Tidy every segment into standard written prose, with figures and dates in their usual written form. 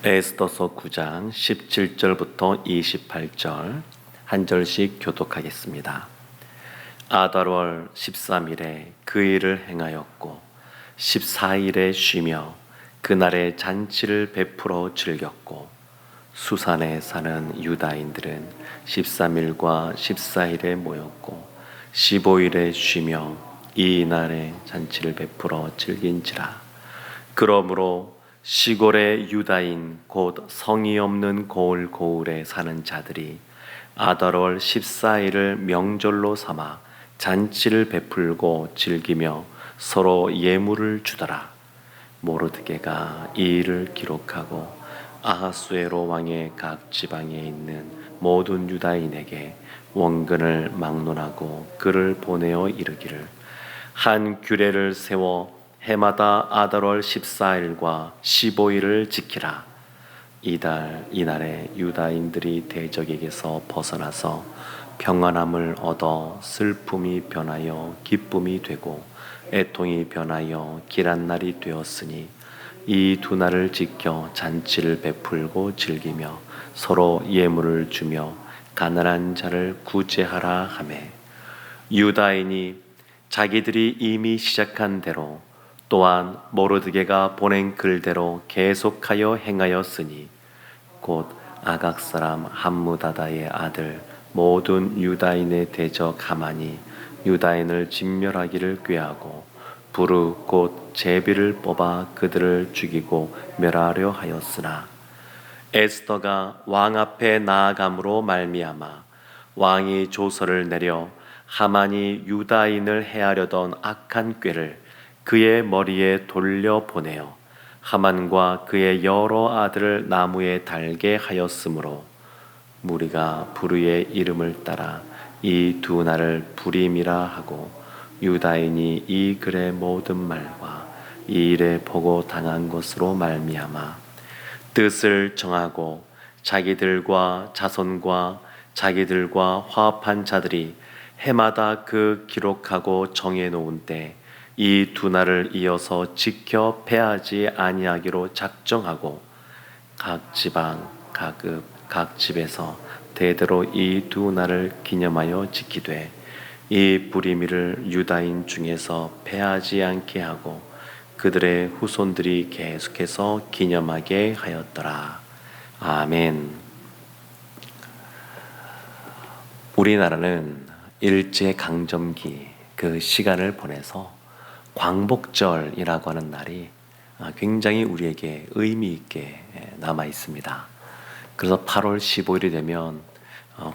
에스더서 9장 17절부터 28절 한 절씩 교독하겠습니다. 아달월 13일에 그 일을 행하였고 14일에 쉬며 그날에 잔치를 베풀어 즐겼고 수산에 사는 유다인들은 13일과 14일에 모였고 15일에 쉬며 이 날에 잔치를 베풀어 즐긴지라. 그러므로 시골의 유다인 곧 성이 없는 고을에 사는 자들이 아달월 14일을 명절로 삼아 잔치를 베풀고 즐기며 서로 예물을 주더라. 모르드게가 이 일을 기록하고 아하수에로 왕의 각 지방에 있는 모든 유다인에게 원근을 막론하고 글을 보내어 이르기를, 한 규례를 세워 해마다 아달월 14일과 15일을 지키라. 이날에 유다인들이 대적에게서 벗어나서 평안함을 얻어 슬픔이 변하여 기쁨이 되고 애통이 변하여 길한 날이 되었으니 이 두 날을 지켜 잔치를 베풀고 즐기며 서로 예물을 주며 가난한 자를 구제하라 하매, 유다인이 자기들이 이미 시작한 대로 또한 모르드게가 보낸 글대로 계속하여 행하였으니 곧 아각 사람 함무다다의 아들 모든 유다인의 대적 하만이 유다인을 진멸하기를 꾀하고 부르 곧 제비를 뽑아 그들을 죽이고 멸하려 하였으나 에스더가 왕 앞에 나아감으로 말미암아 왕이 조서를 내려 하만이 유다인을 해하려던 악한 꾀를 그의 머리에 돌려보내어 하만과 그의 여러 아들을 나무에 달게 하였으므로 무리가 부르의 이름을 따라 이 두 날을 부림이라 하고, 유다인이 이 글의 모든 말과 이 일에 보고 당한 것으로 말미암아 뜻을 정하고 자기들과 자손과 자기들과 화합한 자들이 해마다 그 기록하고 정해놓은 때 이 두 날을 이어서 지켜 패하지 아니하기로 작정하고 각 지방 각 집에서 대대로 이 두 날을 기념하여 지키되 이 부리미를 유다인 중에서 패하지 않게 하고 그들의 후손들이 계속해서 기념하게 하였더라. 아멘. 우리나라는 일제강점기 그 시간을 보내서 광복절이라고 하는 날이 굉장히 우리에게 의미 있게 남아 있습니다. 그래서 8월 15일이 되면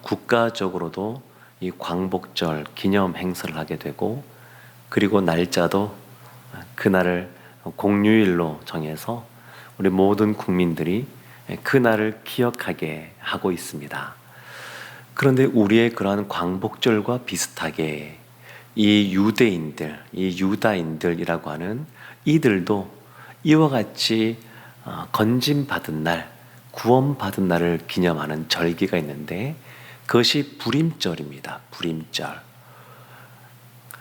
국가적으로도 이 광복절 기념 행사를 하게 되고, 그리고 날짜도 그날을 공휴일로 정해서 우리 모든 국민들이 그날을 기억하게 하고 있습니다. 그런데 우리의 그러한 광복절과 비슷하게 이 유다인들이라고 하는 이들도 이와 같이 건짐받은 날, 구원받은 날을 기념하는 절기가 있는데 그것이 부림절입니다. 부림절.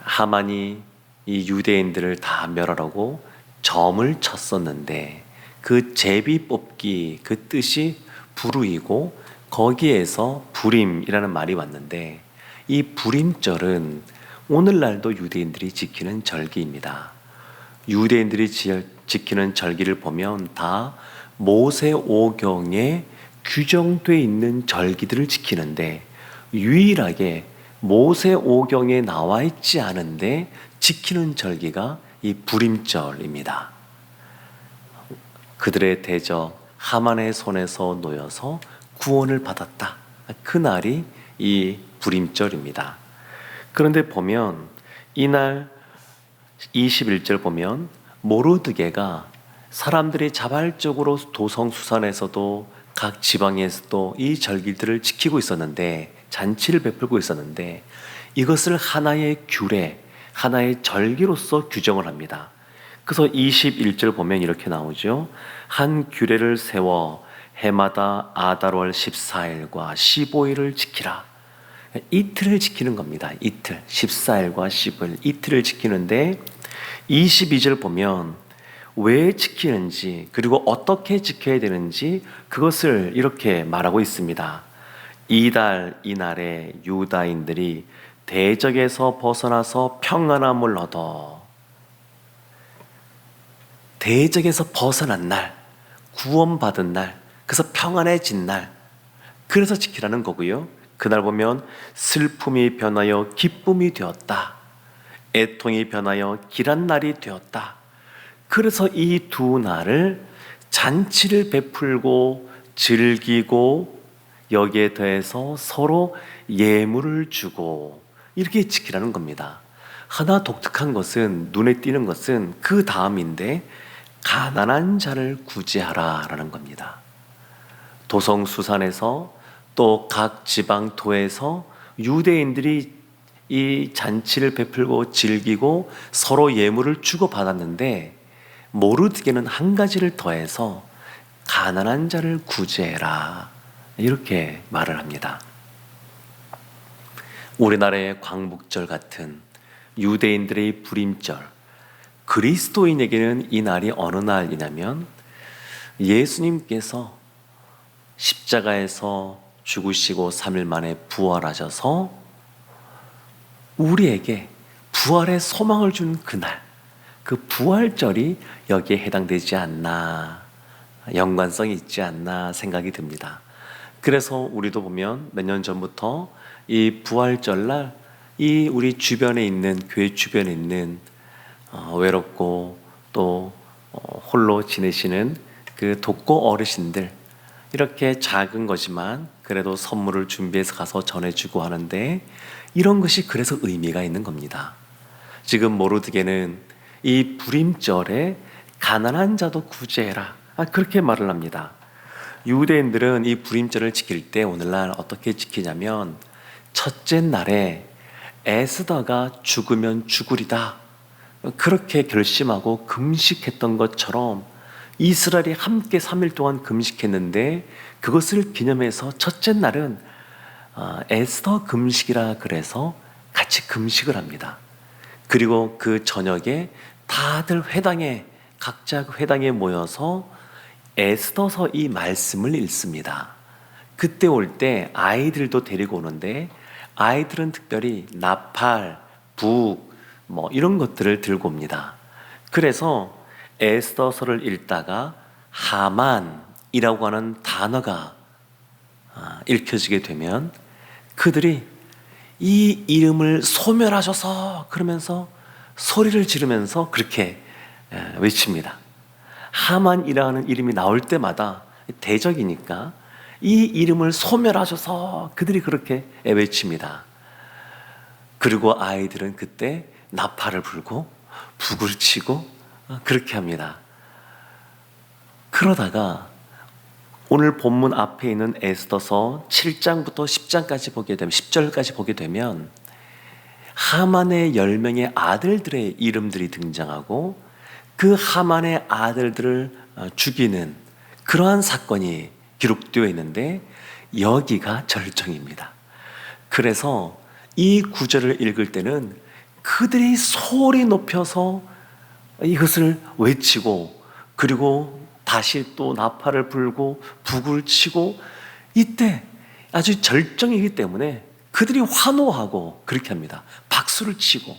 하만이 이 유대인들을 다 멸하라고 점을 쳤었는데 그 제비 뽑기 그 뜻이 부르이고 거기에서 부림이라는 말이 왔는데, 이 부림절은 오늘날도 유대인들이 지키는 절기입니다. 유대인들이 지키는 절기를 보면 다 모세오경에 규정되어 있는 절기들을 지키는데, 유일하게 모세오경에 나와 있지 않은데 지키는 절기가 이 부림절입니다. 그들의 대적 하만의 손에서 놓여서 구원을 받았다. 그날이 이 부림절입니다. 그런데 보면 이날 21절 보면 모르드게가 사람들이 자발적으로 도성수산에서도 각 지방에서도 이 절기들을 지키고 있었는데, 잔치를 베풀고 있었는데 이것을 하나의 규례, 하나의 절기로서 규정을 합니다. 그래서 21절 보면 이렇게 나오죠. 한 규례를 세워 해마다 아달월 14일과 15일을 지키라. 이틀을 지키는 겁니다. 이틀, 14일과 15일 이틀을 지키는데 22절 보면 왜 지키는지, 그리고 어떻게 지켜야 되는지 그것을 이렇게 말하고 있습니다. 이달 이날에 유다인들이 대적에서 벗어나서 평안함을 얻어. 대적에서 벗어난 날, 구원받은 날, 그래서 평안해진 날, 그래서 지키라는 거고요. 그날 보면 슬픔이 변하여 기쁨이 되었다. 애통이 변하여 길한 날이 되었다. 그래서 이 두 날을 잔치를 베풀고 즐기고 여기에 더해서 서로 예물을 주고 이렇게 지키라는 겁니다. 하나 독특한 것은, 눈에 띄는 것은 그 다음인데 가난한 자를 구제하라 라는 겁니다. 도성수산에서 또 각 지방도에서 유대인들이 이 잔치를 베풀고 즐기고 서로 예물을 주고받았는데 모르드게는 한 가지를 더해서 가난한 자를 구제해라 이렇게 말을 합니다. 우리나라의 광복절 같은 유대인들의 불임절, 그리스도인에게는 이 날이 어느 날이냐면 예수님께서 십자가에서 죽으시고 3일 만에 부활하셔서 우리에게 부활의 소망을 준 그날, 그 부활절이 여기에 해당되지 않나, 연관성이 있지 않나 생각이 듭니다. 그래서 우리도 보면 몇 년 전부터 이 부활절날 이 우리 주변에 있는, 교회 주변에 있는 외롭고 또 홀로 지내시는 그 독거 어르신들, 이렇게 작은 거지만 그래도 선물을 준비해서 가서 전해주고 하는데 이런 것이 그래서 의미가 있는 겁니다. 지금 모르드게는 이 불임절에 가난한 자도 구제해라 그렇게 말을 합니다. 유대인들은 이 불임절을 지킬 때 오늘날 어떻게 지키냐면 첫째 날에 에스더가 죽으면 죽으리다 그렇게 결심하고 금식했던 것처럼 이스라엘이 함께 3일 동안 금식했는데 그것을 기념해서 첫째 날은 에스더 금식이라 그래서 같이 금식을 합니다. 그리고 그 저녁에 다들 회당에, 각자 회당에 모여서 에스더서 이 말씀을 읽습니다. 그때 올 때 아이들도 데리고 오는데 아이들은 특별히 나팔, 북 뭐 이런 것들을 들고 옵니다. 그래서 에스더서를 읽다가 하만이라고 하는 단어가 읽혀지게 되면 그들이 이 이름을 소멸하셔서 그러면서 소리를 지르면서 그렇게 외칩니다. 하만이라는 이름이 나올 때마다 대적이니까 이 이름을 소멸하셔서 그들이 그렇게 외칩니다. 그리고 아이들은 그때 나팔을 불고 북을 치고 그렇게 합니다. 그러다가 오늘 본문 앞에 있는 에스더서 7장부터 10장까지 보게 되면 10절까지 보게 되면 하만의 10명의 아들들의 이름들이 등장하고 그 하만의 아들들을 죽이는 그러한 사건이 기록되어 있는데 여기가 절정입니다. 그래서 이 구절을 읽을 때는 그들이 소리 높여서 이것을 외치고 그리고 다시 또 나팔을 불고 북을 치고 이때 아주 절정이기 때문에 그들이 환호하고 그렇게 합니다. 박수를 치고.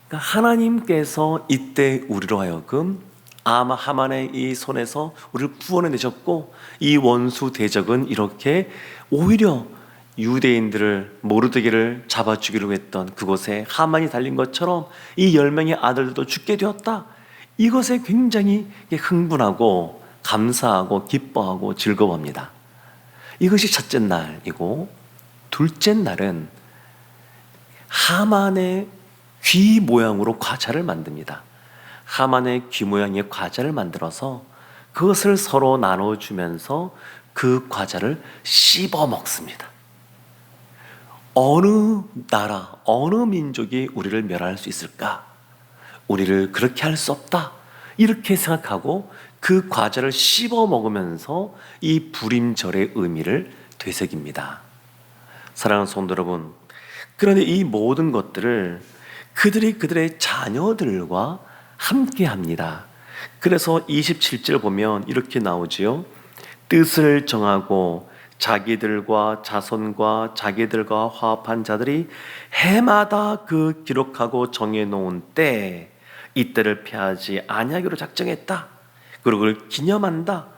그러니까 하나님께서 이때 우리로 하여금 아마 하만의 이 손에서 우리를 구원해 내셨고 이 원수 대적은 이렇게 오히려 유대인들을 모르드게를 잡아 죽이려고 했던 그곳에 하만이 달린 것처럼 이 10명의 아들들도 죽게 되었다. 이것에 굉장히 흥분하고 감사하고 기뻐하고 즐거워합니다. 이것이 첫째 날이고 둘째 날은 하만의 귀 모양으로 과자를 만듭니다. 하만의 귀 모양의 과자를 만들어서 그것을 서로 나눠주면서 그 과자를 씹어 먹습니다. 어느 나라, 어느 민족이 우리를 멸할 수 있을까? 우리를 그렇게 할 수 없다. 이렇게 생각하고 그 과자를 씹어 먹으면서 이 불임절의 의미를 되새깁니다. 사랑하는 성도 여러분, 그런데 이 모든 것들을 그들이 그들의 자녀들과 함께 합니다. 그래서 27절 보면 이렇게 나오지요. 뜻을 정하고 자기들과 자손과 자기들과 화합한 자들이 해마다 그 기록하고 정해놓은 때 이때를 피하지 아니하기로 작정했다. 그리고 그걸 기념한다.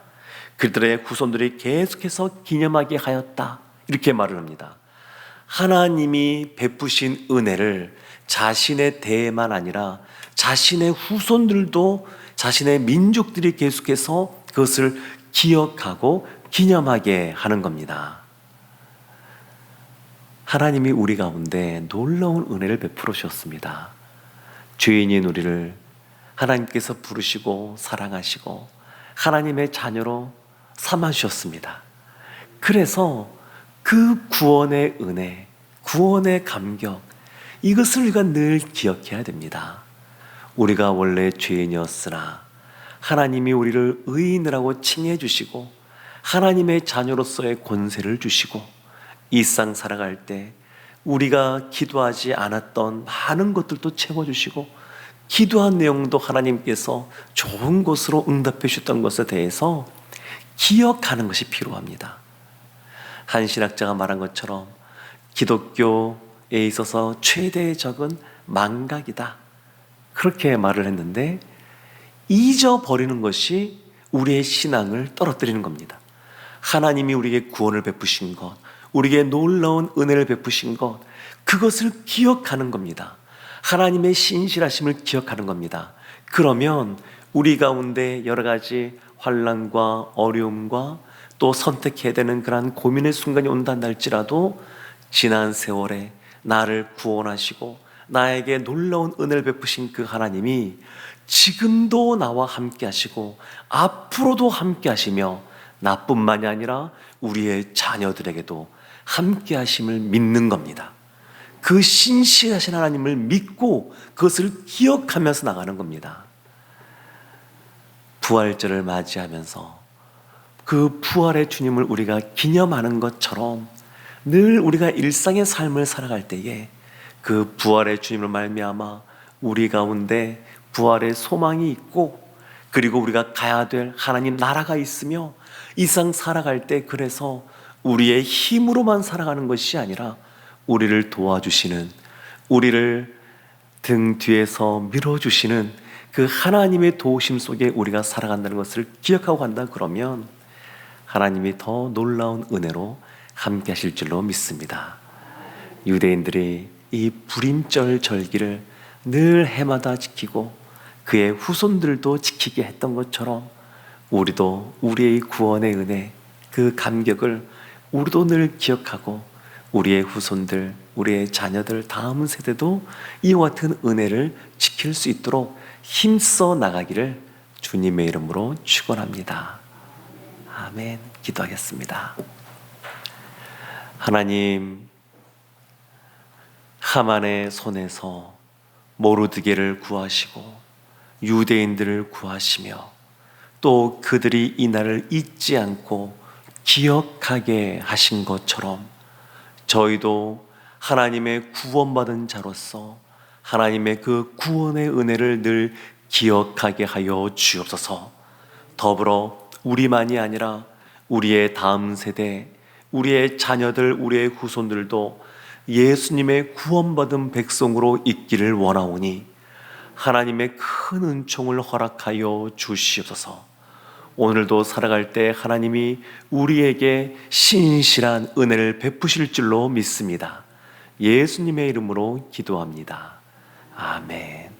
그들의 후손들이 계속해서 기념하게 하였다. 이렇게 말을 합니다. 하나님이 베푸신 은혜를 자신의 대만 아니라 자신의 후손들도, 자신의 민족들이 계속해서 그것을 기억하고 기념하게 하는 겁니다. 하나님이 우리 가운데 놀라운 은혜를 베풀어 주셨습니다. 죄인인 우리를 하나님께서 부르시고 사랑하시고 하나님의 자녀로 삼아 주셨습니다. 그래서 그 구원의 은혜, 구원의 감격, 이것을 우리가 늘 기억해야 됩니다. 우리가 원래 죄인이었으나 하나님이 우리를 의인이라고 칭해 주시고 하나님의 자녀로서의 권세를 주시고 이 상 살아갈 때 우리가 기도하지 않았던 많은 것들도 채워주시고 기도한 내용도 하나님께서 좋은 것으로 응답해 주셨던 것에 대해서 기억하는 것이 필요합니다. 한 신학자가 말한 것처럼 기독교에 있어서 최대의 적은 망각이다, 그렇게 말을 했는데, 잊어버리는 것이 우리의 신앙을 떨어뜨리는 겁니다. 하나님이 우리에게 구원을 베푸신 것, 우리에게 놀라운 은혜를 베푸신 것, 그것을 기억하는 겁니다. 하나님의 신실하심을 기억하는 겁니다. 그러면 우리 가운데 여러 가지 환난과 어려움과 또 선택해야 되는 그러한 고민의 순간이 온다 할지라도 지난 세월에 나를 구원하시고 나에게 놀라운 은혜를 베푸신 그 하나님이 지금도 나와 함께 하시고 앞으로도 함께 하시며 나뿐만이 아니라 우리의 자녀들에게도 함께 하심을 믿는 겁니다. 그 신실하신 하나님을 믿고 그것을 기억하면서 나가는 겁니다. 부활절을 맞이하면서 그 부활의 주님을 우리가 기념하는 것처럼 늘 우리가 일상의 삶을 살아갈 때에 그 부활의 주님을 말미암아 우리 가운데 부활의 소망이 있고, 그리고 우리가 가야 될 하나님 나라가 있으며 이 상 살아갈 때 그래서 우리의 힘으로만 살아가는 것이 아니라 우리를 도와주시는, 우리를 등 뒤에서 밀어주시는 그 하나님의 도우심 속에 우리가 살아간다는 것을 기억하고 간다 그러면 하나님이 더 놀라운 은혜로 함께 하실 줄로 믿습니다. 유대인들이 이 불임절 절기를 늘 해마다 지키고 그의 후손들도 지키게 했던 것처럼 우리도 우리의 구원의 은혜, 그 감격을 우리도 늘 기억하고 우리의 후손들, 우리의 자녀들, 다음 세대도 이와 같은 은혜를 지킬 수 있도록 힘써 나가기를 주님의 이름으로 축원합니다. 아멘. 기도하겠습니다. 하나님, 하만의 손에서 모르드게를 구하시고 유대인들을 구하시며 또 그들이 이 날을 잊지 않고 기억하게 하신 것처럼 저희도 하나님의 구원받은 자로서 하나님의 그 구원의 은혜를 늘 기억하게 하여 주옵소서. 더불어 우리만이 아니라 우리의 다음 세대, 우리의 자녀들, 우리의 후손들도 예수님의 구원받은 백성으로 있기를 원하오니 하나님의 큰 은총을 허락하여 주시옵소서. 오늘도 살아갈 때 하나님이 우리에게 신실한 은혜를 베푸실 줄로 믿습니다. 예수님의 이름으로 기도합니다. 아멘.